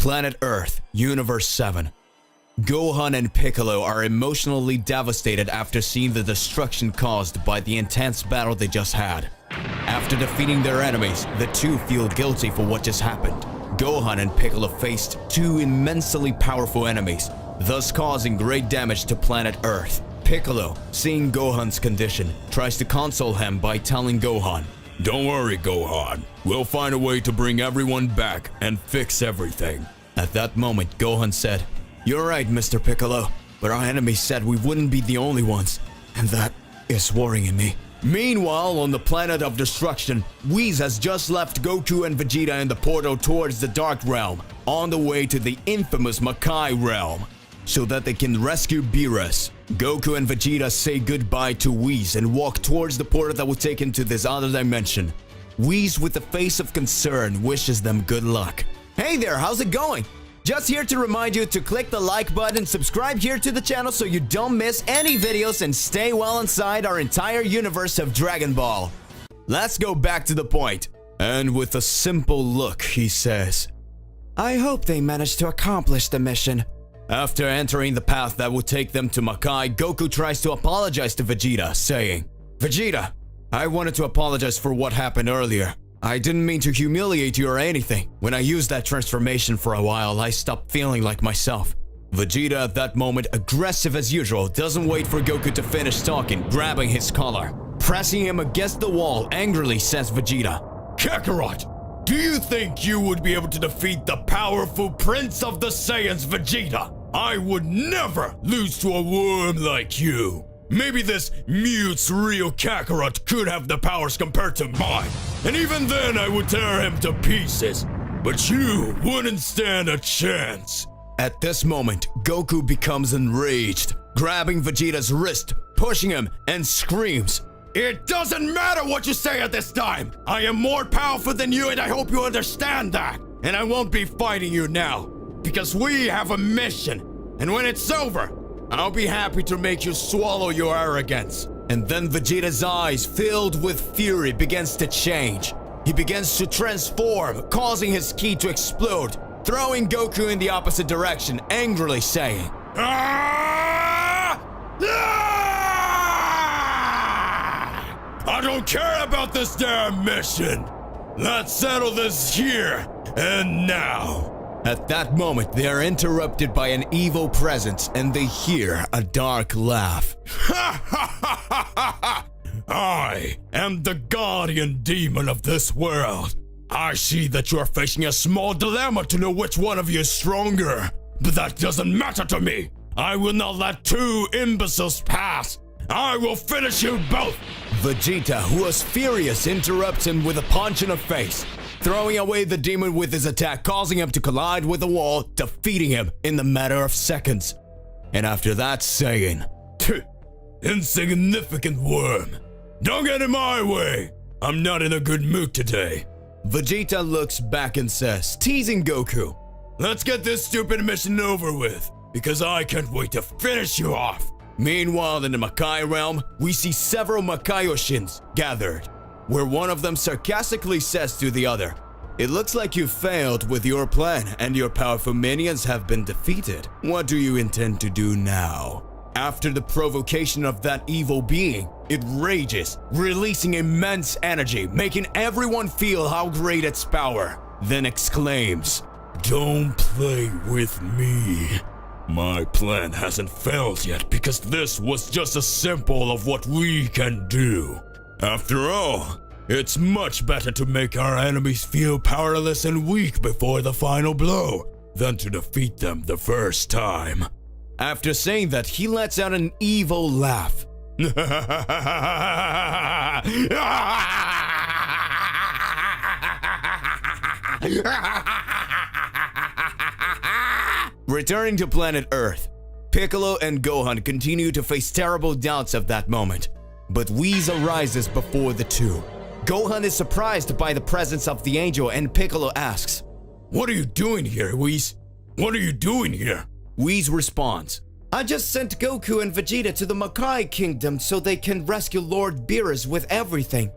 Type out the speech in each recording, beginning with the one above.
Planet Earth, Universe 7. Gohan and Piccolo are emotionally devastated after seeing the destruction caused by the intense battle they just had. After defeating their enemies, the two feel guilty for what just happened. Gohan and Piccolo faced two immensely powerful enemies, thus causing great damage to planet Earth. Piccolo, seeing Gohan's condition, tries to console him by telling Gohan, "Don't worry, Gohan. We'll find a way to bring everyone back and fix everything." At that moment, Gohan said, "You're right, Mr. Piccolo, but our enemies said we wouldn't be the only ones, and that is worrying me." Meanwhile, on the planet of destruction, Whis has just left Goku and Vegeta in the portal towards the Dark Realm, on the way to the infamous Makai realm, so that they can rescue Beerus. Goku and Vegeta say goodbye to Whis and walk towards the portal that will take him to this other dimension. Whis, with a face of concern, wishes them good luck. Hey there, how's it going? Just here to remind you to click the like button, subscribe here to the channel so you don't miss any videos, and stay well inside our entire universe of Dragon Ball. Let's go back to the point. And with a simple look, he says, "I hope they managed to accomplish the mission." After entering the path that will take them to Makai, Goku tries to apologize to Vegeta, saying, "Vegeta, I wanted to apologize for what happened earlier. I didn't mean to humiliate you or anything. When I used that transformation for a while, I stopped feeling like myself." Vegeta, at that moment, aggressive as usual, doesn't wait for Goku to finish talking, grabbing his collar. Pressing him against the wall, angrily says Vegeta, "Kakarot, do you think you would be able to defeat the powerful Prince of the Saiyans, Vegeta? I would never lose to a worm like you. Maybe this mute's real Kakarot could have the powers compared to mine, and even then I would tear him to pieces. But you wouldn't stand a chance." At this moment, Goku becomes enraged, grabbing Vegeta's wrist, pushing him, and screams, "It doesn't matter what you say at this time! I am more powerful than you, and I hope you understand that! And I won't be fighting you now, because we have a mission, and when it's over, I'll be happy to make you swallow your arrogance." And then Vegeta's eyes, filled with fury, begins to change. He begins to transform, causing his ki to explode, throwing Goku in the opposite direction, angrily saying, "Ah! Ah! I don't care about this damn mission! Let's settle this here and now!" At that moment, they are interrupted by an evil presence, and they hear a dark laugh. "I am the guardian demon of this world. I see that you are facing a small dilemma to know which one of you is stronger. But that doesn't matter to me. I will not let two imbeciles pass. I will finish you both." Vegeta, who was furious, interrupts him with a punch in the face, throwing away the demon with his attack, causing him to collide with the wall, defeating him in the matter of seconds. And after that, saying, "Insignificant worm. Don't get in my way. I'm not in a good mood today." Vegeta looks back and says, teasing Goku, "Let's get this stupid mission over with, because I can't wait to finish you off." Meanwhile, in the Makai realm, we see several Makaioshins gathered, where one of them sarcastically says to the other, "It looks like you failed with your plan and your powerful minions have been defeated. What do you intend to do now?" After the provocation of that evil being, it rages, releasing immense energy, making everyone feel how great its power, then exclaims, "Don't play with me. My plan hasn't failed yet because this was just a sample of what we can do. After all, it's much better to make our enemies feel powerless and weak before the final blow than to defeat them the first time." After saying that, he lets out an evil laugh. Returning to planet Earth, Piccolo and Gohan continue to face terrible doubts of that moment, but Whis arises before the two. Gohan is surprised by the presence of the angel, and Piccolo asks, "What are you doing here, Whis? What are you doing here?" Whis responds, "I just sent Goku and Vegeta to the Makai Kingdom so they can rescue Lord Beerus with everything.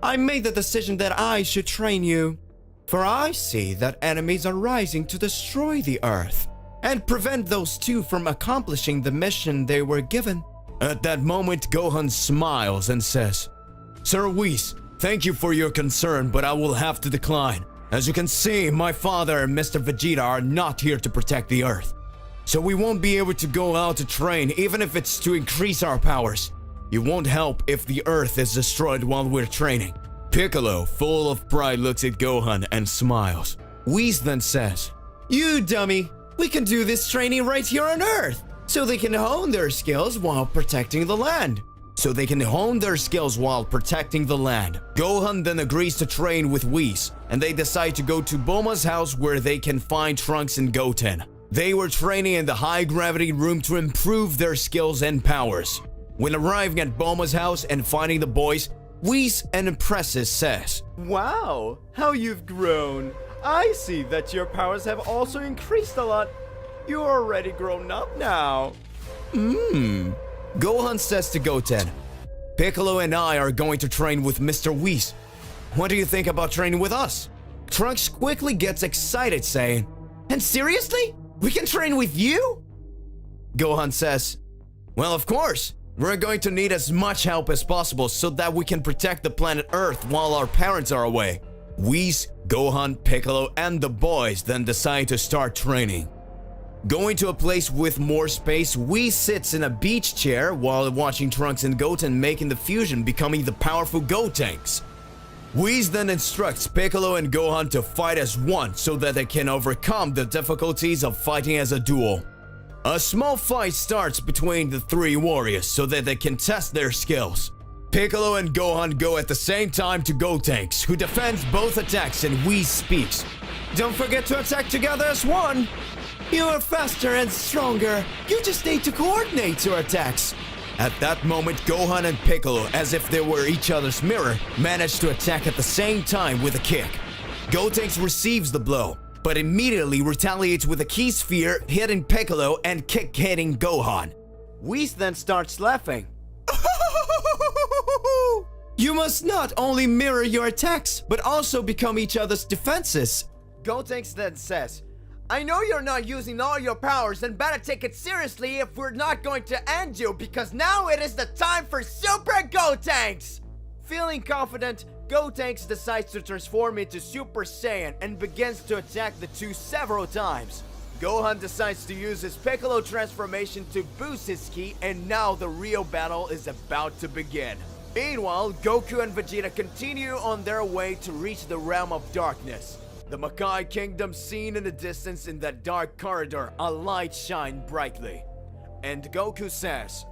I made the decision that I should train you." For I see that enemies are rising to destroy the Earth and prevent those two from accomplishing the mission they were given. At that moment, Gohan smiles and says, Sir Whis, thank you for your concern, but I will have to decline. As you can see, my father and Mr. Vegeta are not here to protect the Earth. So we won't be able to go out to train even if it's to increase our powers. It won't help if the Earth is destroyed while we're training. Piccolo, full of pride, looks at Gohan and smiles. Whis then says, You dummy, we can do this training right here on Earth, so they can hone their skills while protecting the land. Gohan then agrees to train with Whis, and they decide to go to Bulma's house where they can find Trunks and Goten. They were training in the high gravity room to improve their skills and powers. When arriving at Bulma's house and finding the boys, Whis and Impresses says, Wow, how you've grown. I see that your powers have also increased a lot. You're already grown up now. Gohan says to Goten, Piccolo and I are going to train with Mr. Whis. What do you think about training with us? Trunks quickly gets excited saying, And seriously? We can train with you? Gohan says, Well, of course. We're going to need as much help as possible so that we can protect the planet Earth while our parents are away. Whis, Gohan, Piccolo, and the boys then decide to start training. Going to a place with more space, Whis sits in a beach chair while watching Trunks and Goten making the fusion, becoming the powerful Gotenks. Whis then instructs Piccolo and Gohan to fight as one so that they can overcome the difficulties of fighting as a duo. A small fight starts between the three warriors so that they can test their skills. Piccolo and Gohan go at the same time to Gotenks, who defends both attacks, and Whis speaks. Don't forget to attack together as one. You are faster and stronger. You just need to coordinate your attacks. At that moment, Gohan and Piccolo, as if they were each other's mirror, manage to attack at the same time with a kick. Gotenks receives the blow, but immediately retaliates with a key sphere, hitting Piccolo and kick hitting Gohan. Whis then starts laughing. You must not only mirror your attacks, but also become each other's defenses. Gotenks then says, I know you're not using all your powers and better take it seriously if we're not going to end you, because now it is the time for Super Gotenks! Feeling confident, Gotenks decides to transform into Super Saiyan and begins to attack the two several times. Gohan decides to use his Piccolo transformation to boost his ki, and now the real battle is about to begin. Meanwhile, Goku and Vegeta continue on their way to reach the realm of darkness. The Makai kingdom seen in the distance in that dark corridor, a light shine brightly. And Goku says,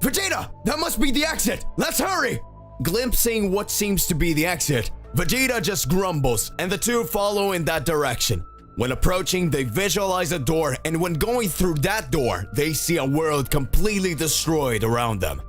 Vegeta, that must be the exit! Let's hurry! Glimpsing what seems to be the exit, Vegeta just grumbles, and the two follow in that direction. When approaching, they visualize a door, and when going through that door, they see a world completely destroyed around them.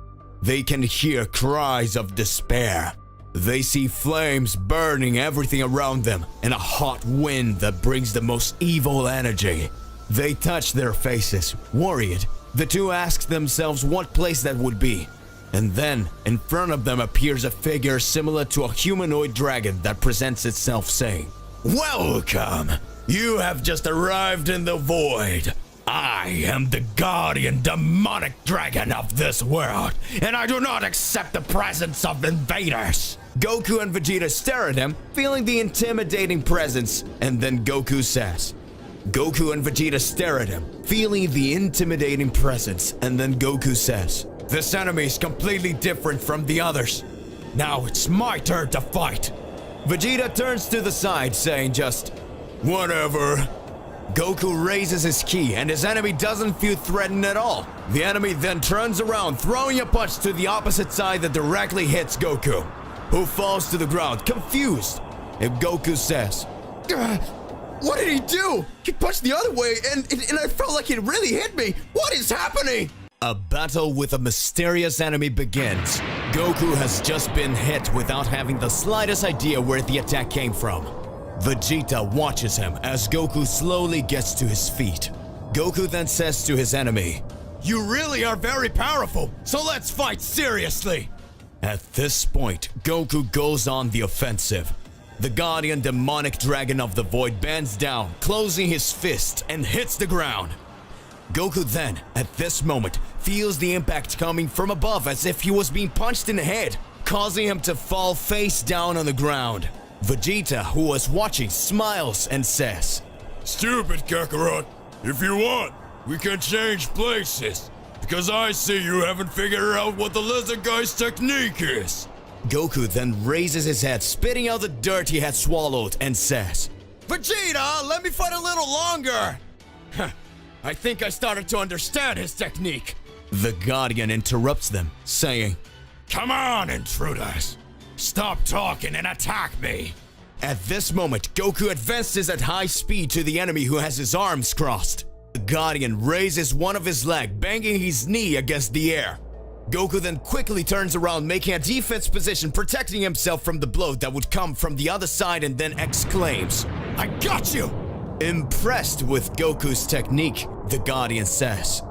They can hear cries of despair. They see flames burning everything around them, and a hot wind that brings the most evil energy. They touch their faces, worried. The two ask themselves what place that would be. And then, in front of them appears a figure similar to a humanoid dragon that presents itself saying, Welcome! You have just arrived in the void. I am the guardian demonic dragon of this world, and I do not accept the presence of invaders. Goku and Vegeta stare at him, feeling the intimidating presence, and then Goku says, Goku and Vegeta stare at him, feeling the intimidating presence, and then Goku says, This enemy is completely different from the others. Now it's my turn to fight. Vegeta turns to the side, saying just, Whatever. Goku raises his ki, and his enemy doesn't feel threatened at all. The enemy then turns around, throwing a punch to the opposite side that directly hits Goku, who falls to the ground, confused. And Goku says, What did he do? He punched the other way, and I felt like it really hit me. What is happening? A battle with a mysterious enemy begins. Goku has just been hit without having the slightest idea where the attack came from. Vegeta watches him as Goku slowly gets to his feet. Goku then says to his enemy, You really are very powerful, so let's fight seriously. At this point, Goku goes on the offensive. The guardian demonic dragon of the void bends down, closing his fist and hits the ground. Goku then, at this moment, feels the impact coming from above as if he was being punched in the head, causing him to fall face down on the ground. Vegeta, who was watching, smiles and says, Stupid Kakarot. If you want, we can change places. Because I see you haven't figured out what the lizard guy's technique is. Goku then raises his head, spitting out the dirt he had swallowed, and says, Vegeta, let me fight a little longer. I think I started to understand his technique. The Guardian interrupts them, saying, Come on, intruders. Stop talking and attack me. At this moment, Goku advances at high speed to the enemy who has his arms crossed. The Guardian raises one of his legs, banging his knee against the air. Goku then quickly turns around, making a defense position, protecting himself from the blow that would come from the other side, and then exclaims, I got you! Impressed with Goku's technique, the Guardian says,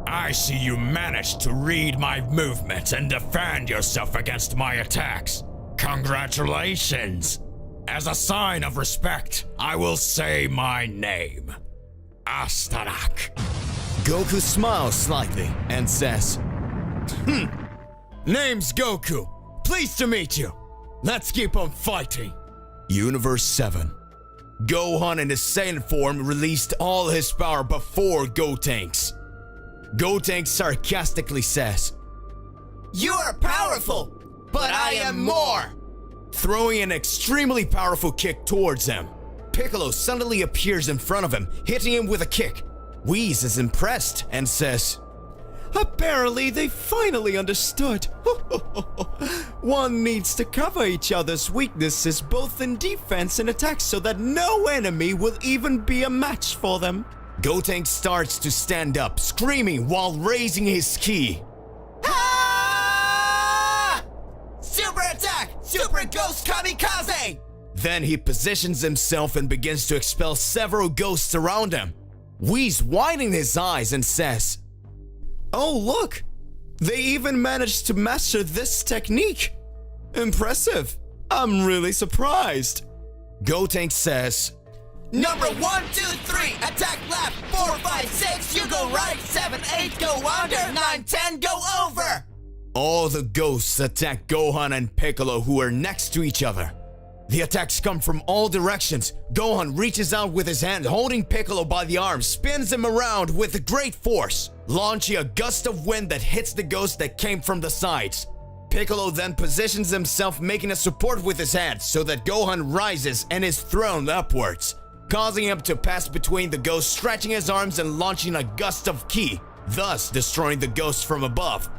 I see you managed to read my movements and defend yourself against my attacks. Congratulations! As a sign of respect, I will say my name. Asak. Goku smiles slightly and says, Name's Goku. Pleased to meet you. Let's keep on fighting. Universe 7. Gohan in his Saiyan form released all his power before Gotenks. Gotenks sarcastically says, You are powerful, but I am more! Throwing an extremely powerful kick towards him. Piccolo suddenly appears in front of him, hitting him with a kick. Whis is impressed and says, Apparently they finally understood. One needs to cover each other's weaknesses both in defense and attack so that no enemy will even be a match for them. Gotenks starts to stand up, screaming while raising his ki. Ah! Super attack! Super Ghost Kamikaze! Then he positions himself and begins to expel several ghosts around him. Whis widening his eyes and says, Oh look! They even managed to master this technique! Impressive! I'm really surprised! Gotenks says, Number 1, 2, 3, attack left, 4, 5, 6, you go right, 7, 8, go under, 9, 10, go over! All the ghosts attack Gohan and Piccolo, who are next to each other. The attacks come from all directions. Gohan reaches out with his hand, holding Piccolo by the arm, spins him around with great force, launching a gust of wind that hits the ghost that came from the sides. Piccolo then positions himself, making a support with his hand so that Gohan rises and is thrown upwards, causing him to pass between the ghosts, stretching his arms and launching a gust of ki, thus destroying the ghosts from above.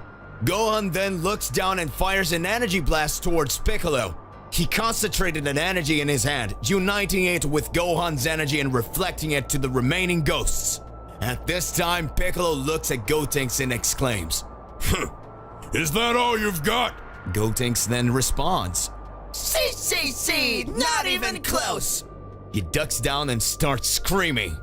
Gohan then looks down and fires an energy blast towards Piccolo. He concentrated an energy in his hand, uniting it with Gohan's energy and reflecting it to the remaining ghosts. At this time, Piccolo looks at Gotenks and exclaims, Is that all you've got? Gotenks then responds, See, not even close! He ducks down and starts screaming.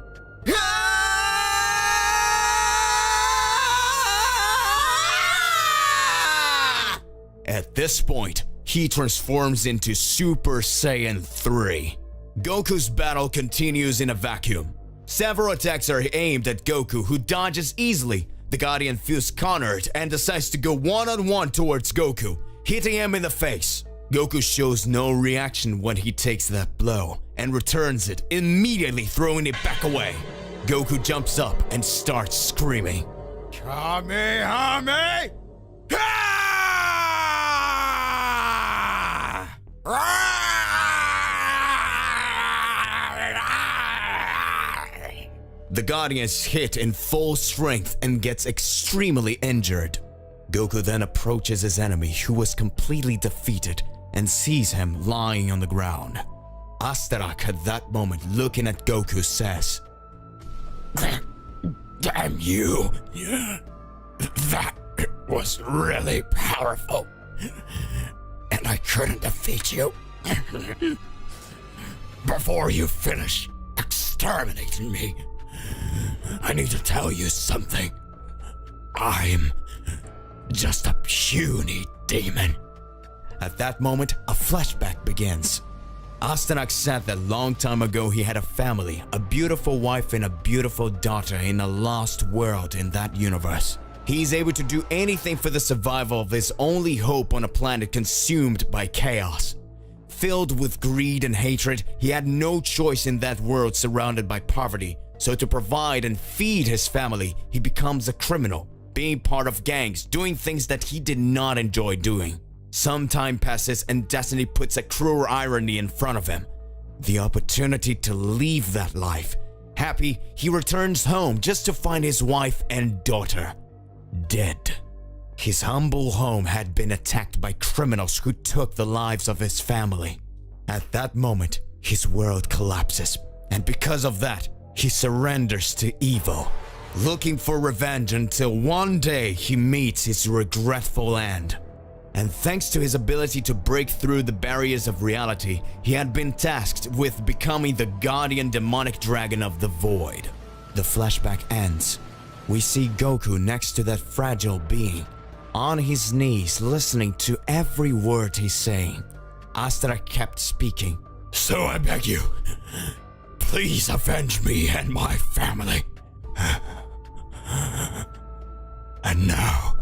At this point, he transforms into Super Saiyan 3. Goku's battle continues in a vacuum. Several attacks are aimed at Goku, who dodges easily. The Guardian feels cornered and decides to go one-on-one towards Goku, hitting him in the face. Goku shows no reaction when he takes that blow and returns it, immediately throwing it back away. Goku jumps up and starts screaming, Kamehame! The Guardian is hit in full strength and gets extremely injured. Goku then approaches his enemy, who was completely defeated, and sees him lying on the ground. Asak at that moment, looking at Goku, says, Damn you! That was really powerful. And I couldn't defeat you. Before you finish exterminating me, I need to tell you something. I'm just a puny demon. At that moment, a flashback begins. Astanak said that long time ago he had a family, a beautiful wife and a beautiful daughter in a lost world in that universe. He's able to do anything for the survival of his only hope on a planet consumed by chaos. Filled with greed and hatred, he had no choice in that world surrounded by poverty. So to provide and feed his family, he becomes a criminal, being part of gangs, doing things that he did not enjoy doing. Some time passes and destiny puts a cruel irony in front of him. The opportunity to leave that life. Happy, he returns home just to find his wife and daughter dead. His humble home had been attacked by criminals who took the lives of his family. At that moment, his world collapses, and because of that, he surrenders to evil, looking for revenge until one day he meets his regretful end. And thanks to his ability to break through the barriers of reality, he had been tasked with becoming the guardian demonic dragon of the void. The flashback ends. We see Goku next to that fragile being, on his knees listening to every word he's saying. Astra kept speaking. So I beg you, please avenge me and my family. And now,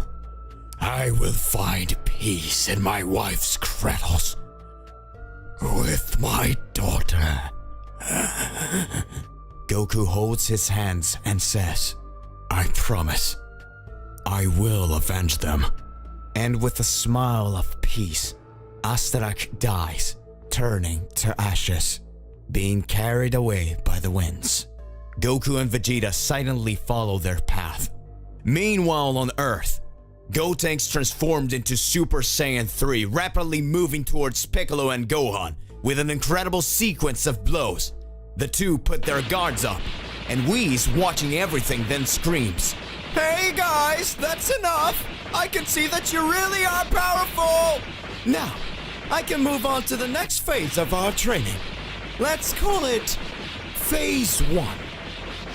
I will find peace in my wife's cradles with my daughter. Goku holds his hands and says, I promise, I will avenge them. And with a smile of peace, Astarak dies, turning to ashes, being carried away by the winds. Goku and Vegeta silently follow their path. Meanwhile on Earth, Gotenks transformed into Super Saiyan 3, rapidly moving towards Piccolo and Gohan with an incredible sequence of blows. The two put their guards up, and Whis, watching everything, then screams, Hey guys, that's enough! I can see that you really are powerful! Now, I can move on to the next phase of our training. Let's call it Phase 1.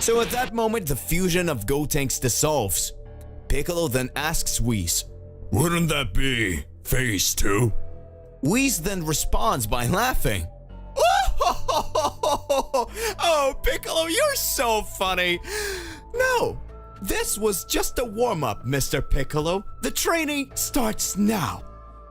So at that moment, the fusion of Gotenks dissolves. Piccolo then asks Whis, Wouldn't that be Phase 2? Whis then responds by laughing. Oh, Piccolo, you're so funny. No, this was just a warm-up, Mr. Piccolo. The training starts now.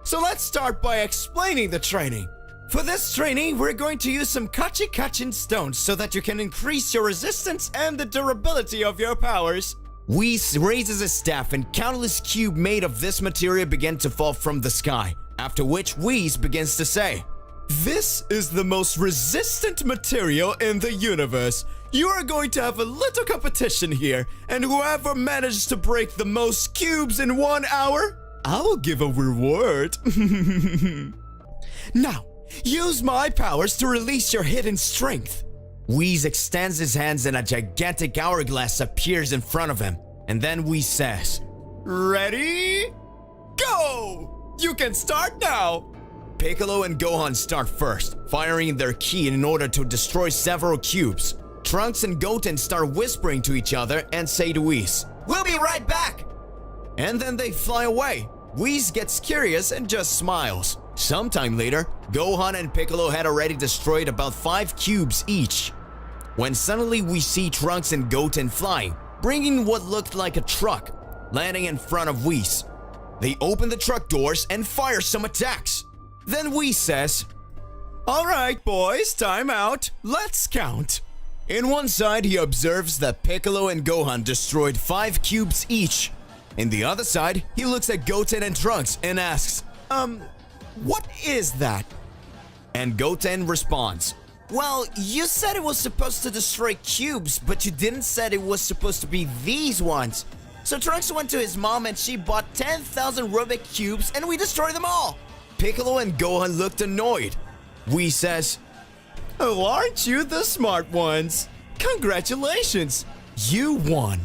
So let's start by explaining the training. For this training, we're going to use some Kachin stones so that you can increase your resistance and the durability of your powers. Whis raises his staff and countless cubes made of this material begin to fall from the sky, after which Whis begins to say, This is the most resistant material in the universe. You are going to have a little competition here, and whoever manages to break the most cubes in 1 hour, I will give a reward. Now, use my powers to release your hidden strength. Whis extends his hands and a gigantic hourglass appears in front of him, and then Whis says, Ready? Go! You can start now! Piccolo and Gohan start first, firing their ki in order to destroy several cubes. Trunks and Goten start whispering to each other and say to Whis, We'll be right back! And then they fly away. Whis gets curious and just smiles. Sometime later, Gohan and Piccolo had already destroyed about 5 cubes each, when suddenly we see Trunks and Goten flying, bringing what looked like a truck, landing in front of Whis. They open the truck doors and fire some attacks. Then Whis says, Alright boys, time out. Let's count. In one side, he observes that Piccolo and Gohan destroyed 5 cubes each. In the other side, he looks at Goten and Trunks and asks, What is that? And Goten responds, Well, you said it was supposed to destroy cubes, but you didn't said it was supposed to be these ones. So Trunks went to his mom and she bought 10,000 Rubik cubes and we destroyed them all. Piccolo and Gohan looked annoyed. Whis says, Oh, aren't you the smart ones? Congratulations, you won.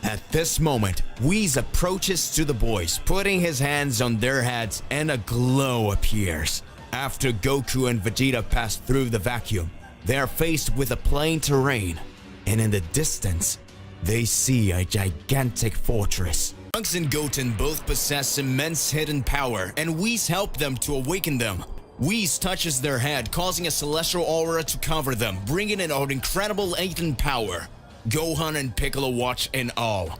At this moment, Whis approaches to the boys, putting his hands on their heads, and a glow appears. After Goku and Vegeta pass through the vacuum, they are faced with a plain terrain, and in the distance, they see a gigantic fortress. Trunks and Goten both possess immense hidden power, and Whis help them to awaken them. Whis touches their head, causing a celestial aura to cover them, bringing in an incredible latent power. Gohan and Piccolo watch in awe.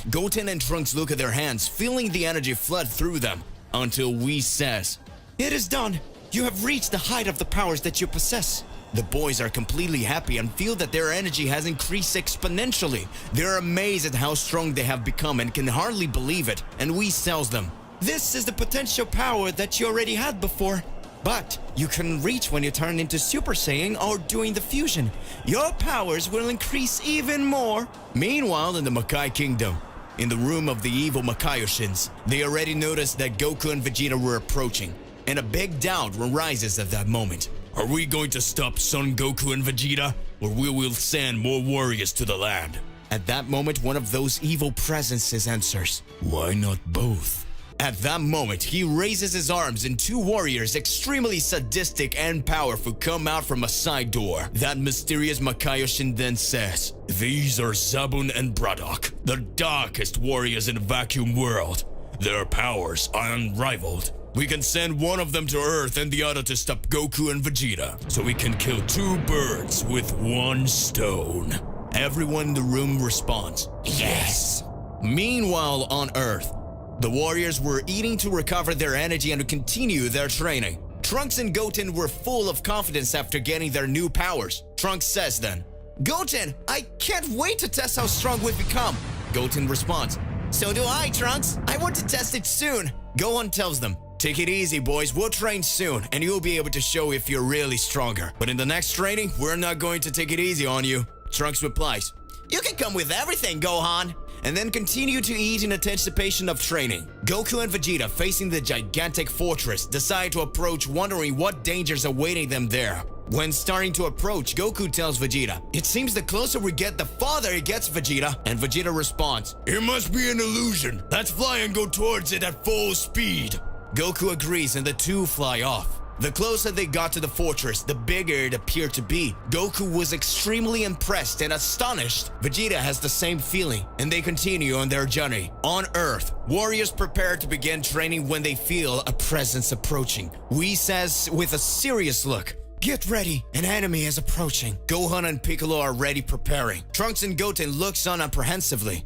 Goten and Trunks look at their hands, feeling the energy flood through them, until Whis says, It is done. You have reached the height of the powers that you possess. The boys are completely happy and feel that their energy has increased exponentially. They're amazed at how strong they have become and can hardly believe it, and Whis tells them, This is the potential power that you already had before. But you couldn't reach when you turn into Super Saiyan or doing the fusion. Your powers will increase even more. Meanwhile, in the Makai Kingdom, in the room of the evil Makaioshins, they already noticed that Goku and Vegeta were approaching, and a big doubt arises at that moment. Are we going to stop Son Goku and Vegeta, or we will send more warriors to the land? At that moment, one of those evil presences answers, Why not both? At that moment, he raises his arms and two warriors, extremely sadistic and powerful, come out from a side door. That mysterious Makaiyoshin then says, These are Zabun and Braddock, the darkest warriors in the vacuum world. Their powers are unrivaled. We can send one of them to Earth and the other to stop Goku and Vegeta, so we can kill two birds with one stone. Everyone in the room responds, Yes! Meanwhile, on Earth, the warriors were eating to recover their energy and to continue their training. Trunks and Goten were full of confidence after getting their new powers. Trunks says then, Goten, I can't wait to test how strong we've become. Goten responds, So do I, Trunks. I want to test it soon. Gohan tells them, Take it easy, boys. We'll train soon, and you'll be able to show if you're really stronger. But in the next training, we're not going to take it easy on you. Trunks replies, You can come with everything, Gohan. And then continue to eat in anticipation of training. Goku and Vegeta, facing the gigantic fortress, decide to approach, wondering what dangers awaiting them there. When starting to approach, Goku tells Vegeta, It seems the closer we get, the farther it gets, Vegeta. And Vegeta responds, It must be an illusion. Let's fly and go towards it at full speed. Goku agrees and the two fly off. The closer they got to the fortress, the bigger it appeared to be. Goku was extremely impressed and astonished. Vegeta has the same feeling, and they continue on their journey. On Earth, warriors prepare to begin training when they feel a presence approaching. Whis says with a serious look, Get ready, an enemy is approaching. Gohan and Piccolo are ready preparing. Trunks and Goten looks on apprehensively,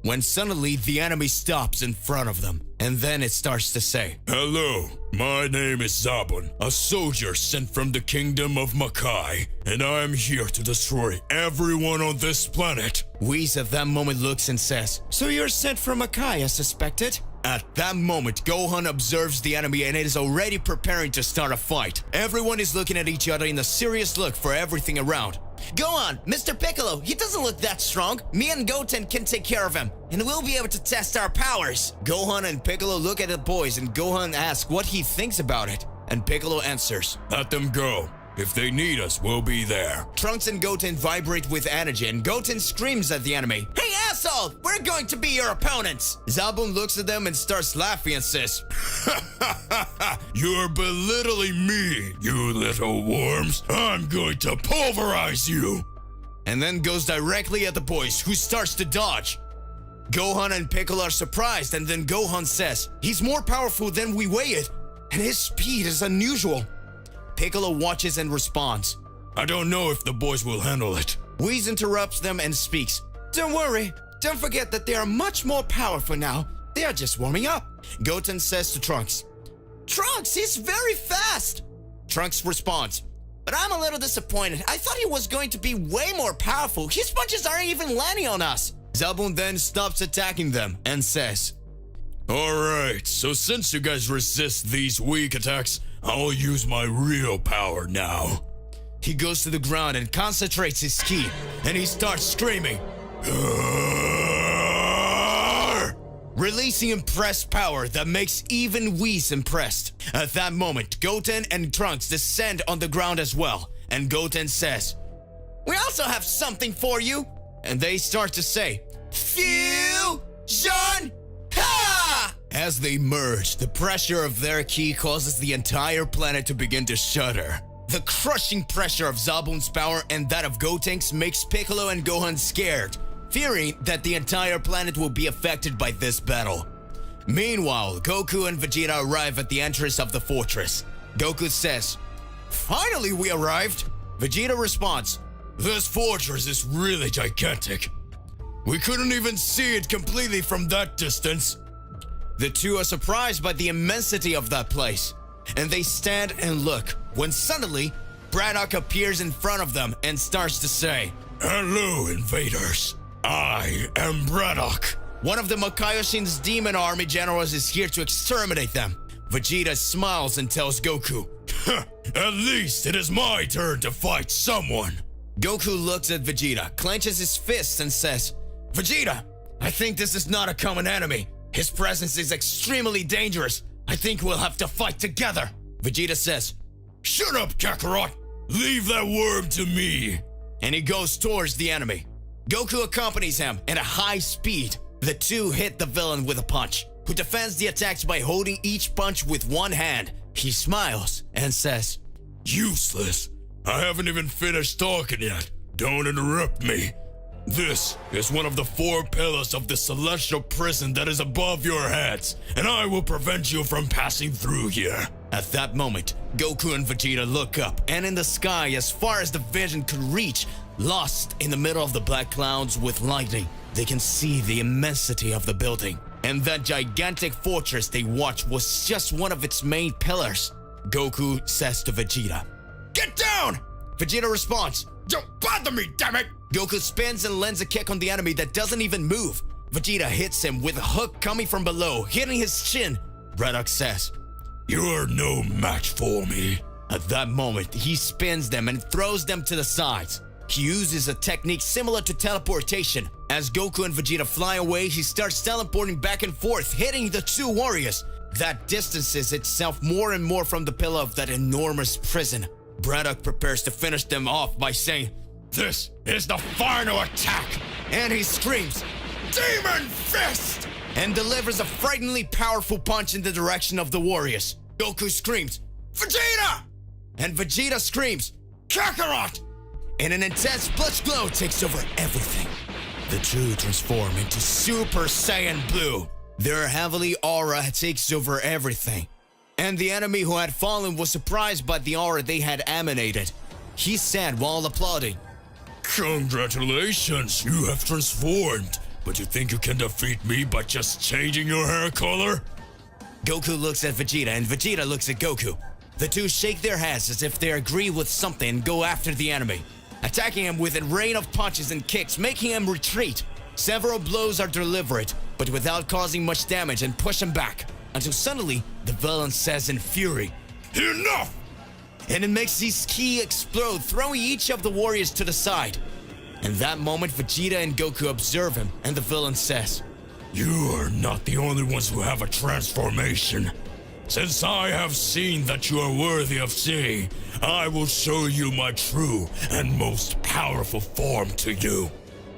when suddenly the enemy stops in front of them, and then it starts to say, Hello, my name is Zabun, a soldier sent from the kingdom of Makai, and I am here to destroy everyone on this planet. Whis at that moment looks and says, So you're sent from Makai as suspected? At that moment, Gohan observes the enemy and is already preparing to start a fight. Everyone is looking at each other in a serious look for everything around. Go on, Mr. Piccolo, he doesn't look that strong. Me and Goten can take care of him, and we'll be able to test our powers. Gohan and Piccolo look at the boys and Gohan asks what he thinks about it. And Piccolo answers, Let them go. If they need us, we'll be there. Trunks and Goten vibrate with energy and Goten screams at the enemy, Hey asshole, we're going to be your opponents. Zabun looks at them and starts laughing and says, You're belittling me, you little worms. I'm going to pulverize you. And then goes directly at the boys, who starts to dodge. Gohan and Piccolo are surprised, and then Gohan says, He's more powerful than we weigh it, and his speed is unusual. Piccolo watches and responds, I don't know if the boys will handle it. Whis interrupts them and speaks, Don't worry, don't forget that they are much more powerful now. They are just warming up. Goten says to Trunks, Trunks, he's very fast. Trunks responds, But I'm a little disappointed. I thought he was going to be way more powerful. His punches aren't even landing on us. Zabun then stops attacking them and says, Alright, so since you guys resist these weak attacks, I'll use my real power now. He goes to the ground and concentrates his ki, and he starts screaming, releasing impressed power that makes even Whis impressed. At that moment, Goten and Trunks descend on the ground as well, and Goten says, We also have something for you. And they start to say, Fusion! Ha! As they merge, the pressure of their ki causes the entire planet to begin to shudder. The crushing pressure of Zabun's power and that of Gotenks makes Piccolo and Gohan scared, fearing that the entire planet will be affected by this battle. Meanwhile, Goku and Vegeta arrive at the entrance of the fortress. Goku says, "Finally we arrived." Vegeta responds, "This fortress is really gigantic. We couldn't even see it completely from that distance." The two are surprised by the immensity of that place, and they stand and look, when suddenly, Braddock appears in front of them and starts to say, "Hello, invaders. I am Braddock." one of the Makaioshin's demon army generals is here to exterminate them. Vegeta smiles and tells Goku, "At least it is my turn to fight someone." Goku looks at Vegeta, clenches his fists and says, "Vegeta, I think this is not a common enemy. His presence is extremely dangerous. I think we'll have to fight together." Vegeta says, "Shut up, Kakarot. Leave that worm to me." and he goes towards the enemy. Goku accompanies him at a high speed. The two hit the villain with a punch, who defends the attacks by holding each punch with one hand. He smiles and says, "Useless. I haven't even finished talking yet. Don't interrupt me. This is one of the 4 pillars of the celestial prison that is above your heads, and I will prevent you from passing through here." At that moment, Goku and Vegeta look up, and in the sky, as far as the vision could reach, lost in the middle of the black clouds with lightning, they can see the immensity of the building. And that gigantic fortress they watched was just one of its main pillars. Goku says to Vegeta, "Get down!" Vegeta responds, "Don't bother me, damn it!" Goku spins and lands a kick on the enemy that doesn't even move. Vegeta hits him with a hook coming from below, hitting his chin. Braddock says, "You're no match for me." At that moment, he spins them and throws them to the sides. He uses a technique similar to teleportation. As Goku and Vegeta fly away, he starts teleporting back and forth, hitting the two warriors. That distances itself more and more from the pillar of that enormous prison. Braddock prepares to finish them off by saying, "This is the final attack!" and he screams, "Demon Fist!" and delivers a frighteningly powerful punch in the direction of the warriors. Goku screams, "Vegeta!" and Vegeta screams, "Kakarot!" and an intense blood glow takes over everything. The two transform into Super Saiyan Blue. Their heavenly aura takes over everything. And the enemy who had fallen was surprised by the aura they had emanated. He said while applauding, "Congratulations, you have transformed. But you think you can defeat me by just changing your hair color?" Goku looks at Vegeta and Vegeta looks at Goku. The two shake their heads as if they agree with something and go after the enemy, attacking him with a rain of punches and kicks, making him retreat. Several blows are delivered, but without causing much damage, and push him back, until suddenly the villain says in fury, "Enough!" and it makes his ki explode, throwing each of the warriors to the side. In that moment, Vegeta and Goku observe him, and the villain says, "You are not the only ones who have a transformation. Since I have seen that you are worthy of seeing, I will show you my true and most powerful form to you.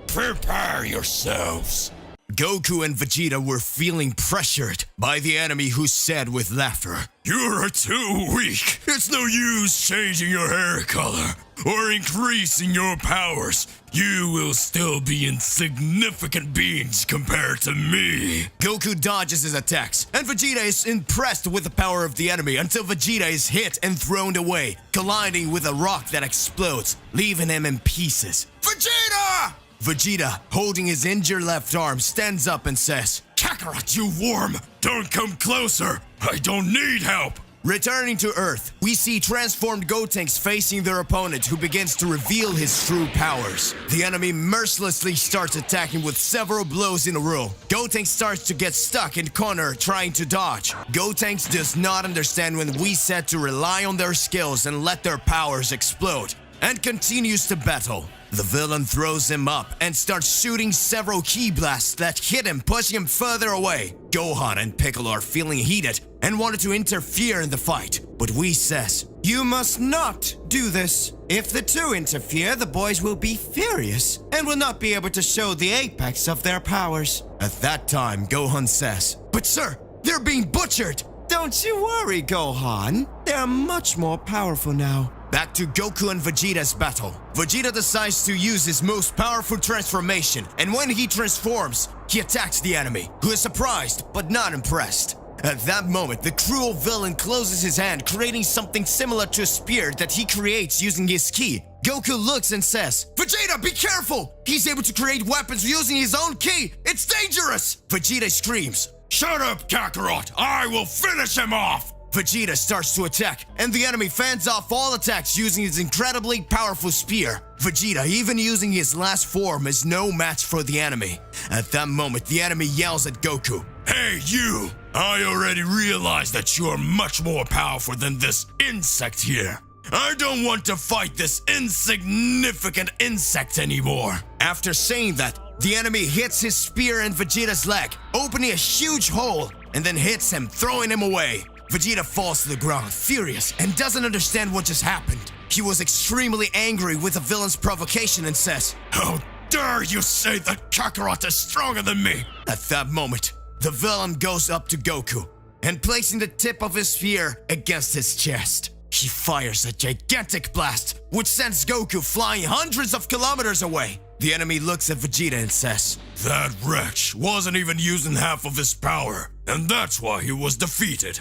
Prepare yourselves." Goku and Vegeta were feeling pressured by the enemy, who said with laughter, "You're too weak. It's no use changing your hair color or increasing your powers. You will still be insignificant beings compared to me." Goku dodges his attacks, and Vegeta is impressed with the power of the enemy until Vegeta is hit and thrown away, colliding with a rock that explodes, leaving him in pieces. "Vegeta!" Vegeta, holding his injured left arm, stands up and says, "Kakarot, you worm! Don't come closer! I don't need help!" Returning to Earth, we see transformed Gotenks facing their opponent, who begins to reveal his true powers. The enemy mercilessly starts attacking with several blows in a row. Gotenks starts to get stuck in corner trying to dodge. Gotenks does not understand when we said to rely on their skills and let their powers explode, and continues to battle. The villain throws him up and starts shooting several ki blasts that hit him, pushing him further away. Gohan and Piccolo are feeling heated and wanted to interfere in the fight, but Whis says, "You must not do this. If the two interfere, the boys will be furious and will not be able to show the apex of their powers." At that time, Gohan says, "But sir, they're being butchered." "Don't you worry, Gohan. They're much more powerful now." Back to Goku and Vegeta's battle. Vegeta decides to use his most powerful transformation, and when he transforms, he attacks the enemy, who is surprised but not impressed. At that moment, the cruel villain closes his hand, creating something similar to a spear that he creates using his ki. Goku looks and says, "Vegeta, be careful! He's able to create weapons using his own ki! It's dangerous!" Vegeta screams. Shut up, Kakarot! I will finish him off! Vegeta starts to attack, and the enemy fends off all attacks using his incredibly powerful spear. Vegeta, even using his last form, is no match for the enemy. At that moment, the enemy yells at Goku. Hey, you! I already realized that you're much more powerful than this insect here. I don't want to fight this insignificant insect anymore. After saying that, the enemy hits his spear in Vegeta's leg, opening a huge hole, and then hits him, throwing him away. Vegeta falls to the ground, furious, and doesn't understand what just happened. He was extremely angry with the villain's provocation and says, "How dare you say that Kakarot is stronger than me?" At that moment, the villain goes up to Goku and placing the tip of his spear against his chest. He fires a gigantic blast, which sends Goku flying hundreds of kilometers away. The enemy looks at Vegeta and says, "That wretch wasn't even using half of his power, and that's why he was defeated.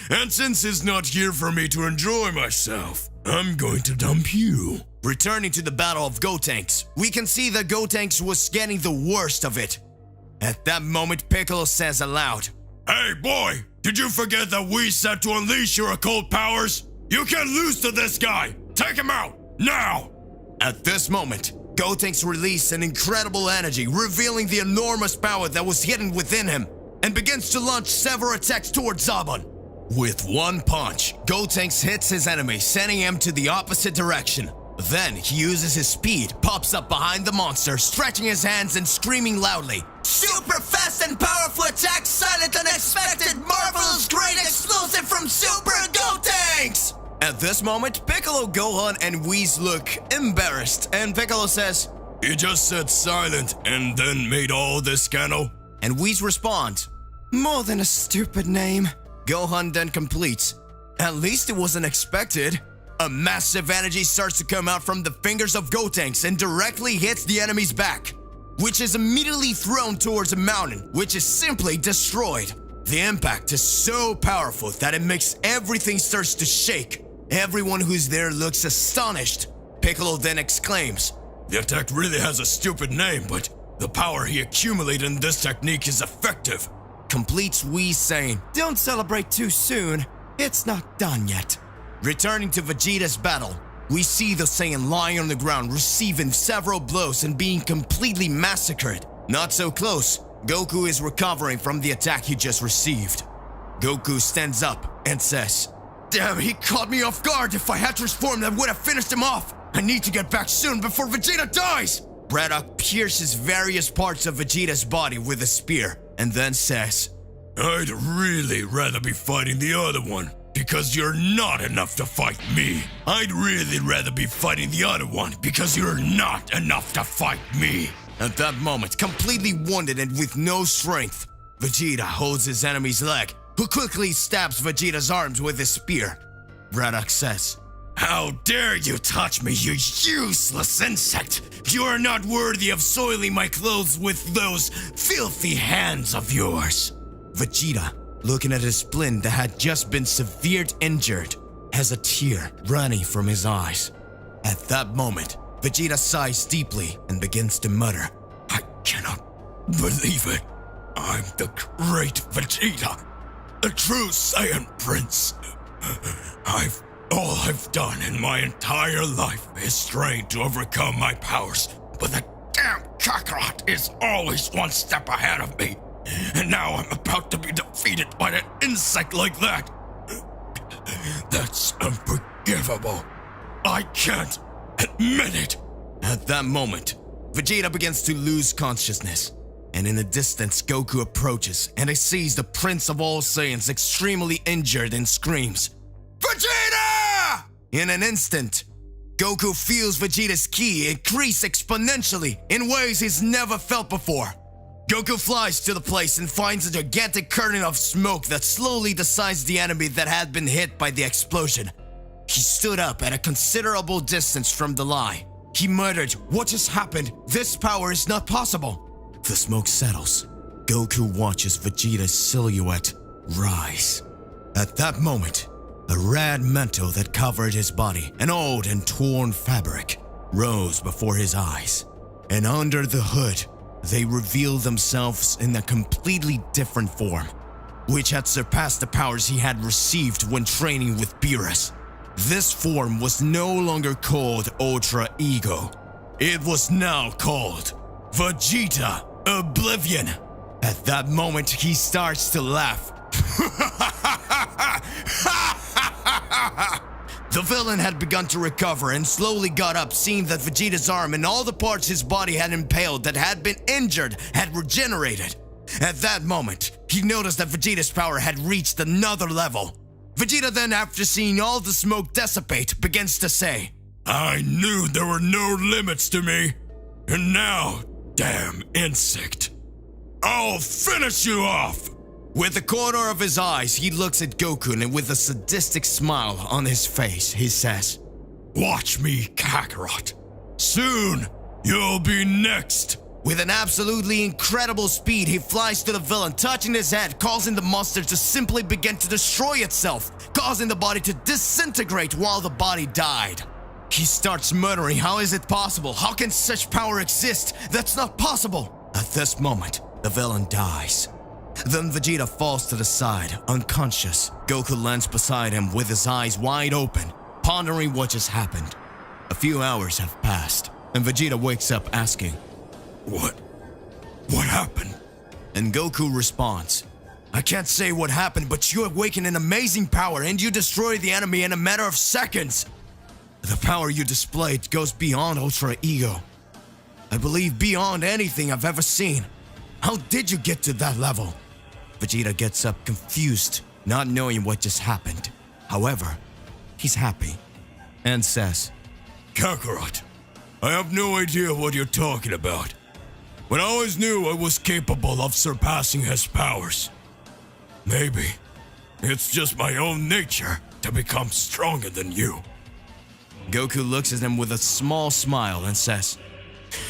And since he's not here for me to enjoy myself, I'm going to dump you." Returning to the Battle of Gotenks, we can see that Gotenks was getting the worst of it. At that moment, Piccolo says aloud, "Hey boy, did you forget that we said to unleash your occult powers? You can't lose to this guy! Take him out, now!" At this moment, Gotenks released an incredible energy, revealing the enormous power that was hidden within him, and begins to launch several attacks towards Zabun. With one punch, Gotenks hits his enemy, sending him to the opposite direction. Then he uses his speed, pops up behind the monster, stretching his hands and screaming loudly, "Super fast and powerful attack, silent, unexpected, marvelous, great, explosive from Super Gotenks!" At this moment, Piccolo, Gohan, and Whis look embarrassed, and Piccolo says, "You just said silent and then made all this scandal?" And Whis responds, "More than a stupid name." Gohan then completes, "At least it wasn't expected." A massive energy starts to come out from the fingers of Gotenks and directly hits the enemy's back, which is immediately thrown towards a mountain, which is simply destroyed. The impact is so powerful that it makes everything starts to shake. Everyone who's there looks astonished. Piccolo then exclaims, "The attack really has a stupid name, but the power he accumulated in this technique is effective." Completes Whis saying, "Don't celebrate too soon. It's not done yet." Returning to Vegeta's battle, we see the Saiyan lying on the ground, receiving several blows and being completely massacred. Not so close, Goku is recovering from the attack he just received. Goku stands up and says, "Damn, he caught me off guard. If I had transformed, I would have finished him off. I need to get back soon before Vegeta dies." Braddock pierces various parts of Vegeta's body with a spear and then says, "I'd really rather be fighting the other one, because you're not enough to fight me. I'd really rather be fighting the other one, because you're not enough to fight me." At that moment, completely wounded and with no strength, Vegeta holds his enemy's leg, who quickly stabs Vegeta's arms with his spear. Braddock says, "How dare you touch me, you useless insect! You are not worthy of soiling my clothes with those filthy hands of yours." Vegeta, looking at his splint that had just been severely injured, has a tear running from his eyes. At that moment, Vegeta sighs deeply and begins to mutter, "I cannot believe it. I'm the great Vegeta, the true Saiyan Prince. All I've done in my entire life is strain to overcome my powers, but the damn Kakarot is always one step ahead of me. And now I'm about to be defeated by an insect like that. That's unforgivable. I can't admit it." At that moment, Vegeta begins to lose consciousness, and in the distance Goku approaches and he sees the Prince of all Saiyans extremely injured and screams, "Vegeta!" In an instant, Goku feels Vegeta's ki increase exponentially in ways he's never felt before. Goku flies to the place and finds a gigantic curtain of smoke that slowly decides the enemy that had been hit by the explosion. He stood up at a considerable distance from the lie. He muttered, "What just happened? This power is not possible." The smoke settles. Goku watches Vegeta's silhouette rise. At that moment, a red mantle that covered his body, an old and torn fabric, rose before his eyes. And under the hood, they revealed themselves in a completely different form, which had surpassed the powers he had received when training with Beerus. This form was no longer called Ultra Ego. It was now called Vegeta Oblivion. At that moment, he starts to laugh. The villain had begun to recover and slowly got up, seeing that Vegeta's arm and all the parts his body had impaled that had been injured had regenerated. At that moment, he noticed that Vegeta's power had reached another level. Vegeta then, after seeing all the smoke dissipate, begins to say, I knew there were no limits to me. And now, damn insect, I'll finish you off! With the corner of his eyes, he looks at Goku and with a sadistic smile on his face, he says, Watch me, Kakarot. Soon, you'll be next. With an absolutely incredible speed, he flies to the villain, touching his head, causing the monster to simply begin to destroy itself, causing the body to disintegrate while the body died. He starts muttering, how is it possible? How can such power exist? That's not possible. At this moment, the villain dies. Then Vegeta falls to the side, unconscious. Goku lands beside him with his eyes wide open, pondering what just happened. A few hours have passed, and Vegeta wakes up asking, What happened? And Goku responds, I can't say what happened, but you awaken an amazing power and you destroy the enemy in a matter of seconds. The power you displayed goes beyond Ultra Ego. I believe beyond anything I've ever seen. How did you get to that level? Vegeta gets up confused, not knowing what just happened. However, he's happy and says, Kakarot, I have no idea what you're talking about. But I always knew I was capable of surpassing his powers. Maybe it's just my own nature to become stronger than you. Goku looks at him with a small smile and says,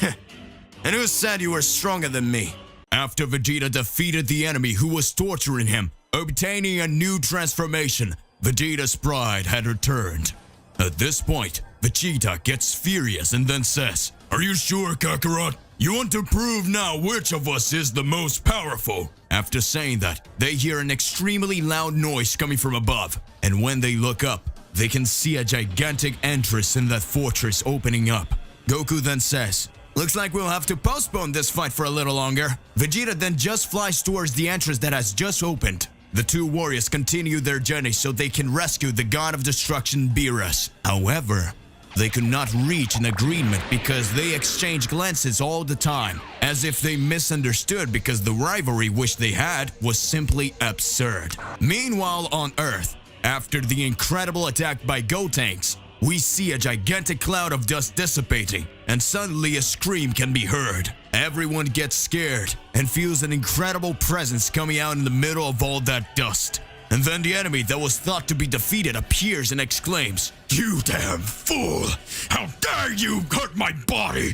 And who said you were stronger than me? After Vegeta defeated the enemy who was torturing him, obtaining a new transformation, Vegeta's pride had returned. At this point, Vegeta gets furious and then says, Are you sure, Kakarot? You want to prove now which of us is the most powerful? After saying that, they hear an extremely loud noise coming from above, and when they look up, they can see a gigantic entrance in that fortress opening up. Goku then says, Looks like we'll have to postpone this fight for a little longer. Vegeta then just flies towards the entrance that has just opened. The two warriors continue their journey so they can rescue the god of destruction Beerus. However, they could not reach an agreement because they exchange glances all the time, as if they misunderstood because the rivalry which they had was simply absurd. Meanwhile on Earth, after the incredible attack by Gotenks, we see a gigantic cloud of dust dissipating, and suddenly a scream can be heard. Everyone gets scared and feels an incredible presence coming out in the middle of all that dust. And then the enemy that was thought to be defeated appears and exclaims, You damn fool! How dare you hurt my body!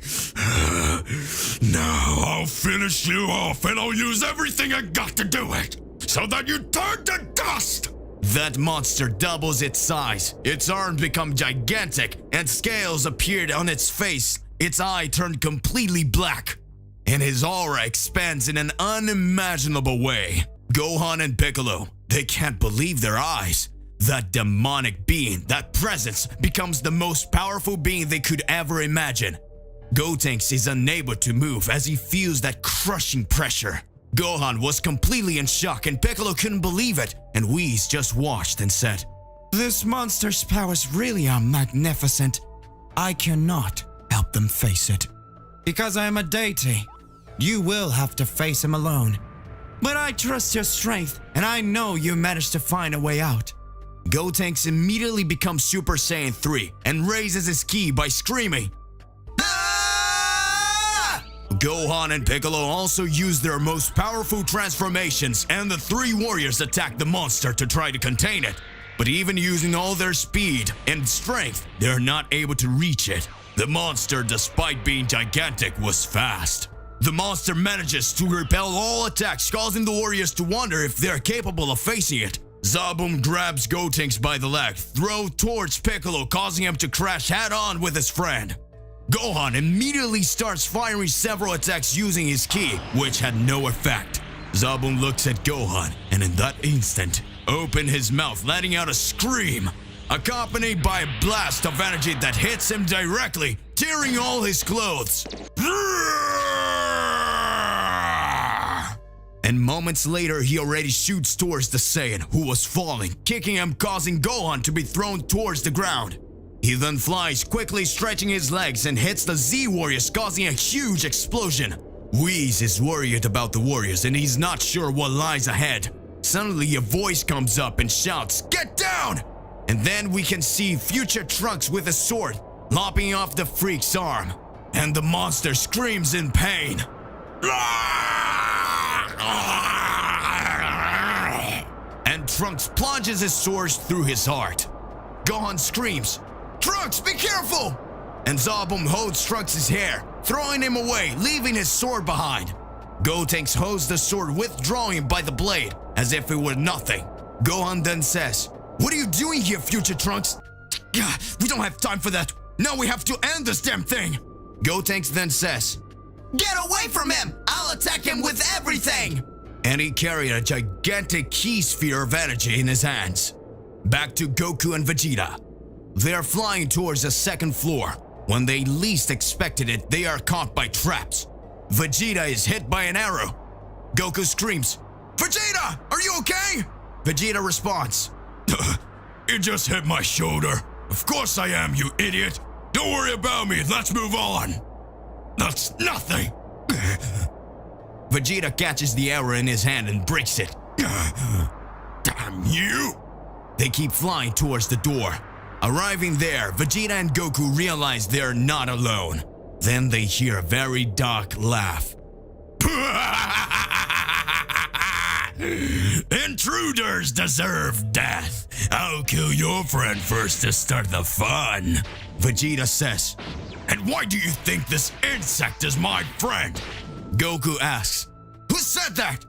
Now I'll finish you off and I'll use everything I got to do it, so that you turn to dust! That monster doubles its size, its arms become gigantic, and scales appeared on its face. Its eye turned completely black, and his aura expands in an unimaginable way. Gohan and Piccolo, they can't believe their eyes. That demonic being, that presence, becomes the most powerful being they could ever imagine. Gotenks is unable to move as he feels that crushing pressure. Gohan was completely in shock and Piccolo couldn't believe it, and Whis just watched and said, This monster's powers really are magnificent. I cannot help them face it. Because I am a deity, you will have to face him alone. But I trust your strength, and I know you managed to find a way out. Gotenks immediately becomes Super Saiyan 3 and raises his ki by screaming, Gohan and Piccolo also use their most powerful transformations, and the three warriors attack the monster to try to contain it. But even using all their speed and strength, they're not able to reach it. The monster, despite being gigantic, was fast. The monster manages to repel all attacks, causing the warriors to wonder if they're capable of facing it. Zabun grabs Gotenks by the leg, throws towards Piccolo, causing him to crash head-on with his friend. Gohan immediately starts firing several attacks using his ki, which had no effect. Zabun looks at Gohan, and in that instant, opened his mouth, letting out a scream, accompanied by a blast of energy that hits him directly, tearing all his clothes. And moments later, he already shoots towards the Saiyan, who was falling, kicking him, causing Gohan to be thrown towards the ground. He then flies, quickly stretching his legs and hits the Z Warriors, causing a huge explosion. Whis is worried about the warriors and he's not sure what lies ahead. Suddenly a voice comes up and shouts, "Get down!" And then we can see future Trunks with a sword, lopping off the freak's arm. And the monster screams in pain. And Trunks plunges his sword through his heart. Gohan screams, "Trunks, be careful!" And Zabun holds Trunks' hair, throwing him away, leaving his sword behind. Gotenks holds the sword, withdrawing by the blade, as if it were nothing. Gohan then says, "What are you doing here, future Trunks?" "We don't have time for that. Now we have to end this damn thing." Gotenks then says, "Get away from him! I'll attack him with everything!" And he carried a gigantic key sphere of energy in his hands. Back to Goku and Vegeta. They are flying towards the second floor. When they least expected it, they are caught by traps. Vegeta is hit by an arrow. Goku screams, "Vegeta, are you okay?" Vegeta responds, "It just hit my shoulder. Of course I am, you idiot. Don't worry about me, let's move on." "That's nothing." Vegeta catches the arrow in his hand and breaks it. "Damn you!" They keep flying towards the door. Arriving there, Vegeta and Goku realize they're not alone. Then they hear a very dark laugh. "Intruders deserve death. I'll kill your friend first to start the fun," Vegeta says. "And why do you think this insect is my friend?" Goku asks, "Who said that?"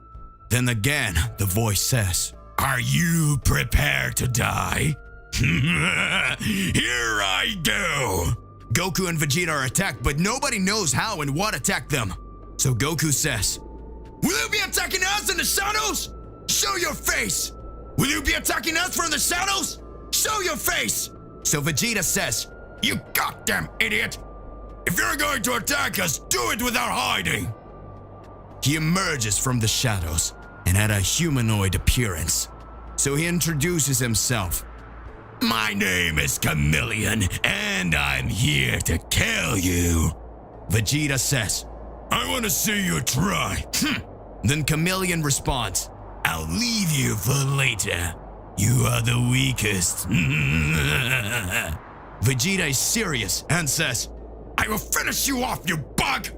Then again, the voice says, "Are you prepared to die?" "Here I go!" Goku and Vegeta are attacked, but nobody knows how and what attacked them. So Goku says, "Will you be attacking us in the shadows? Show your face! Will you be attacking us from the shadows? Show your face!" So Vegeta says, "You goddamn idiot! If you're going to attack us, do it without hiding!" He emerges from the shadows and had a humanoid appearance. So he introduces himself. "My name is Chameleon, and I'm here to kill you." Vegeta says, "I want to see you try." Then Chameleon responds, "I'll leave you for later. You are the weakest." Vegeta is serious and says, "I will finish you off, you bug!"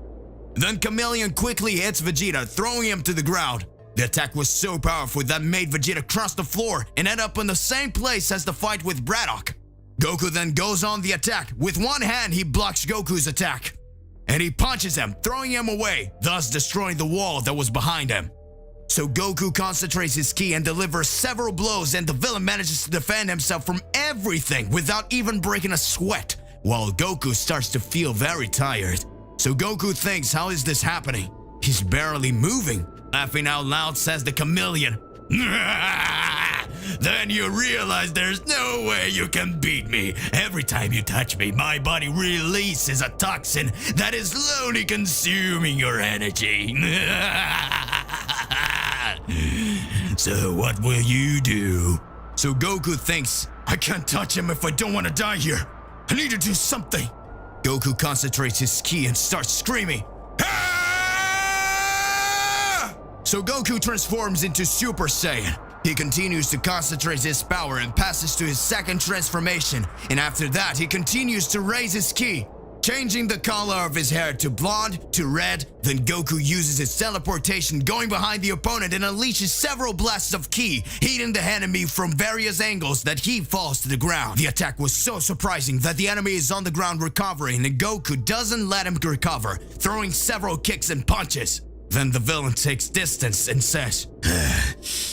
Then Chameleon quickly hits Vegeta, throwing him to the ground. The attack was so powerful that made Vegeta cross the floor and end up in the same place as the fight with Braddock. Goku then goes on the attack. With one hand, he blocks Goku's attack. And he punches him, throwing him away, thus destroying the wall that was behind him. So Goku concentrates his ki and delivers several blows, and the villain manages to defend himself from everything without even breaking a sweat, while Goku starts to feel very tired. So Goku thinks, how is this happening? He's barely moving. Laughing out loud, says the Chameleon. Then you realize there's no way you can beat me. Every time you touch me, my body releases a toxin that is slowly consuming your energy. So what will you do? So Goku thinks, I can't touch him if I don't want to die here. I need to do something. Goku concentrates his ki and starts screaming. So Goku transforms into Super Saiyan. He continues to concentrate his power and passes to his second transformation, and after that he continues to raise his ki. changing the color of his hair to blonde to red. Then Goku uses his teleportation, going behind the opponent and unleashes several blasts of ki, hitting the enemy from various angles that he falls to the ground. The attack was so surprising that the enemy is on the ground recovering and Goku doesn't let him recover, throwing several kicks and punches. Then the villain takes distance and says,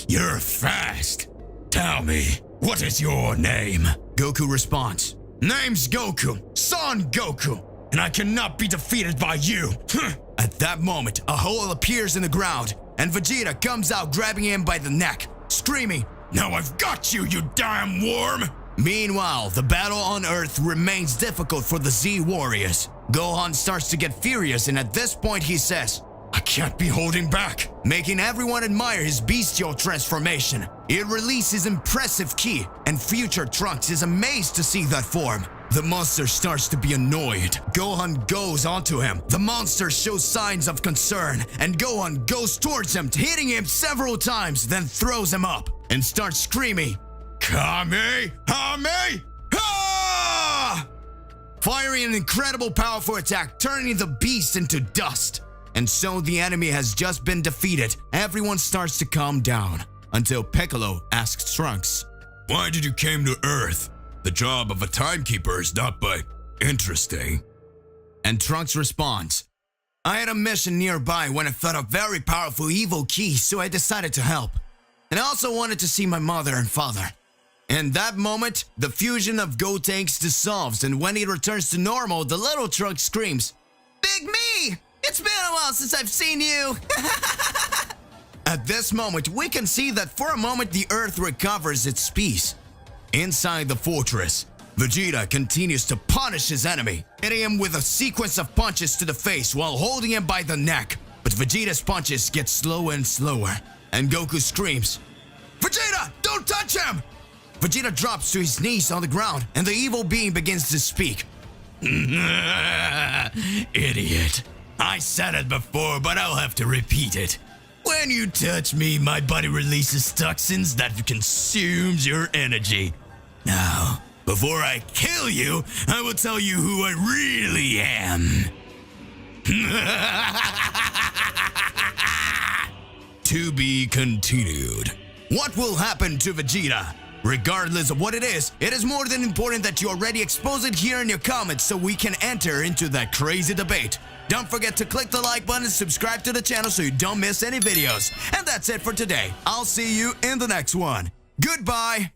"You're fast. Tell me, what is your name?" Goku responds, "Name's Goku, Son Goku, and I cannot be defeated by you." At that moment, a hole appears in the ground, and Vegeta comes out grabbing him by the neck, screaming, "Now I've got you, you damn worm!" Meanwhile, the battle on Earth remains difficult for the Z Warriors. Gohan starts to get furious, and at this point he says, "I can't be holding back," making everyone admire his bestial transformation. It releases impressive ki, and future Trunks is amazed to see that form. The monster starts to be annoyed. Gohan goes onto him. The monster shows signs of concern, and Gohan goes towards him, hitting him several times, then throws him up and starts screaming, "Kame! Kame! Ha!" Firing an incredible powerful attack, turning the beast into dust. And so the enemy has just been defeated. Everyone starts to calm down until Piccolo asks Trunks, "Why did you came to Earth? The job of a timekeeper is not by interesting." And Trunks responds, "I had a mission nearby when I felt a very powerful evil ki, so I decided to help. And I also wanted to see my mother and father." In that moment, the fusion of Gotenks dissolves, and when he returns to normal, the little Trunks screams, "Big me! It's been a while since I've seen you!" At this moment, we can see that for a moment the Earth recovers its peace. Inside the fortress, Vegeta continues to punish his enemy, hitting him with a sequence of punches to the face while holding him by the neck. But Vegeta's punches get slower and slower, and Goku screams, "Vegeta, don't touch him!" Vegeta drops to his knees on the ground, and the evil being begins to speak. "Idiot. I said it before, but I'll have to repeat it. When you touch me, my body releases toxins that consumes your energy. Now, before I kill you, I will tell you who I really am." To be continued. What will happen to Vegeta? Regardless of what it is more than important that you already expose it here in your comments so we can enter into that crazy debate. Don't forget to click the like button and subscribe to the channel so you don't miss any videos. And that's it for today. I'll see you in the next one. Goodbye.